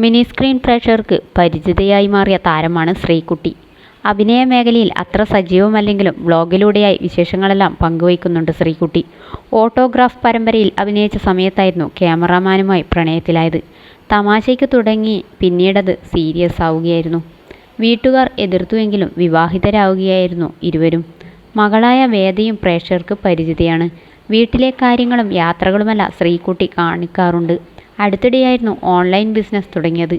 Mini screen പ്രേക്ഷകർക്ക് പരിചിതയായി മാറിയ താരമാണ് ശ്രീകുട്ടി. അഭിനയ മേഖലയിൽ അത്ര സജീവമല്ലെങ്കിലും വ്ളോഗിലൂടെയായി വിശേഷങ്ങളെല്ലാം പങ്കുവയ്ക്കുന്നുണ്ട് ശ്രീകുട്ടി. ഓട്ടോഗ്രാഫ് പരമ്പരയിൽ അഭിനയിച്ച സമയത്തായിരുന്നു ക്യാമറാമാനുമായി പ്രണയത്തിലായത്. തമാശയ്ക്ക് തുടങ്ങി പിന്നീടത് സീരിയസ് ആവുകയായിരുന്നു. വീട്ടുകാർ എതിർത്തുവെങ്കിലും വിവാഹിതരാവുകയായിരുന്നു ഇരുവരും. മകളായ വേദയും പ്രേക്ഷകർക്ക് പരിചിതയാണ്. വീട്ടിലെ കാര്യങ്ങളും യാത്രകളുമെല്ലാം ശ്രീകുട്ടി കാണിക്കാറുണ്ട്. അടുത്തിടെയായിരുന്നു ഓൺലൈൻ ബിസിനസ് തുടങ്ങിയത്.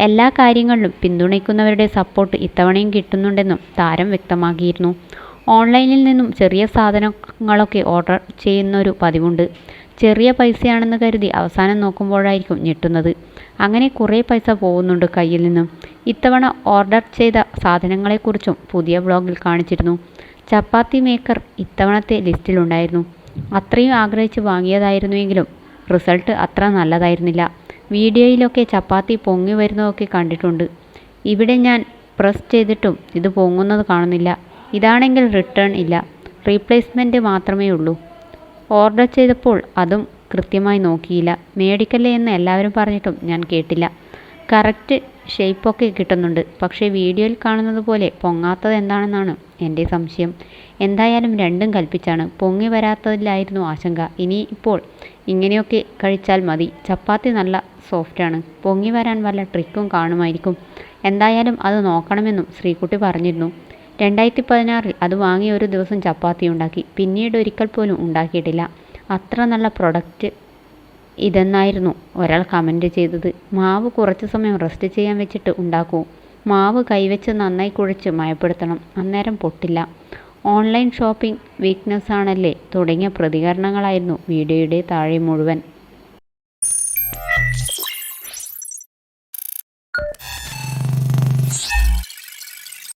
എല്ലാ കാര്യങ്ങളിലും പിന്തുണയ്ക്കുന്നവരുടെ സപ്പോർട്ട് ഇത്തവണയും കിട്ടുന്നുണ്ടെന്നും താരം വ്യക്തമാക്കിയിരുന്നു. ഓൺലൈനിൽ നിന്നും ചെറിയ സാധനങ്ങളൊക്കെ ഓർഡർ ചെയ്യുന്നൊരു പതിവുണ്ട്. ചെറിയ പൈസയാണെന്ന് കരുതി അവസാനം നോക്കുമ്പോഴായിരിക്കും ഞെട്ടുന്നത്. അങ്ങനെ കുറേ പൈസ പോകുന്നുണ്ട് കയ്യിൽ നിന്നും. ഇത്തവണ ഓർഡർ ചെയ്ത സാധനങ്ങളെക്കുറിച്ചും പുതിയ വ്ളോഗിൽ കാണിച്ചിരുന്നു. ചപ്പാത്തി മേക്കർ ഇത്തവണത്തെ ലിസ്റ്റിലുണ്ടായിരുന്നു. അത്രയും ആഗ്രഹിച്ച് വാങ്ങിയതായിരുന്നുവെങ്കിലും റിസൾട്ട് അത്ര നല്ലതായിരുന്നില്ല. വീഡിയോയിലൊക്കെ ചപ്പാത്തി പൊങ്ങി വരുന്നതൊക്കെ കണ്ടിട്ടുണ്ട്. ഇവിടെ ഞാൻ പ്രസ് ചെയ്തിട്ടും ഇത് പൊങ്ങുന്നത് കാണുന്നില്ല. ഇതാണെങ്കിൽ റിട്ടേൺ ഇല്ല, റീപ്ലേസ്മെൻറ്റ് മാത്രമേ ഉള്ളൂ. ഓർഡർ ചെയ്തപ്പോൾ അതും കൃത്യമായി നോക്കിയില്ല. മേടിക്കല്ലേ എന്ന് എല്ലാവരും പറഞ്ഞിട്ടും ഞാൻ കേട്ടില്ല. കറക്റ്റ് ഷേപ്പൊക്കെ കിട്ടുന്നുണ്ട്. പക്ഷേ വീഡിയോയിൽ കാണുന്നത് പോലെ പൊങ്ങാത്തത് എന്താണെന്നാണ് എൻ്റെ സംശയം. എന്തായാലും രണ്ടും കൽപ്പിച്ചാണ്. പൊങ്ങി വരാത്തതിലായിരുന്നു ആശങ്ക. ഇനി ഇപ്പോൾ ഇങ്ങനെയൊക്കെ കഴിച്ചാൽ മതി. ചപ്പാത്തി നല്ല സോഫ്റ്റാണ്. പൊങ്ങി വരാൻ വല്ല ട്രിക്കും കാണുമായിരിക്കും. എന്തായാലും അത് നോക്കണമെന്നും ശ്രീകുട്ടി പറഞ്ഞിരുന്നു. 2016 അത് വാങ്ങി ഒരു ദിവസം ചപ്പാത്തി ഉണ്ടാക്കി. പിന്നീട് ഒരിക്കൽ പോലും ഉണ്ടാക്കിയിട്ടില്ല. അത്ര നല്ല പ്രൊഡക്റ്റ് ഇതെന്നായിരുന്നു ഒരാൾ കമൻറ്റ് ചെയ്തത്. മാവ് കുറച്ച് സമയം റെസ്റ്റ് ചെയ്യാൻ വെച്ചിട്ട് ഉണ്ടാക്കൂ. മാവ് കൈവച്ച് നന്നായി കുഴച്ച് മയപ്പെടുത്തണം, അന്നേരം പൊട്ടില്ല. ഓൺലൈൻ ഷോപ്പിംഗ് വീക്ക്നെസ് ആണല്ലേ തുടങ്ങിയ പ്രതികരണങ്ങളായിരുന്നു വീഡിയോയുടെ താഴെ മുഴുവൻ.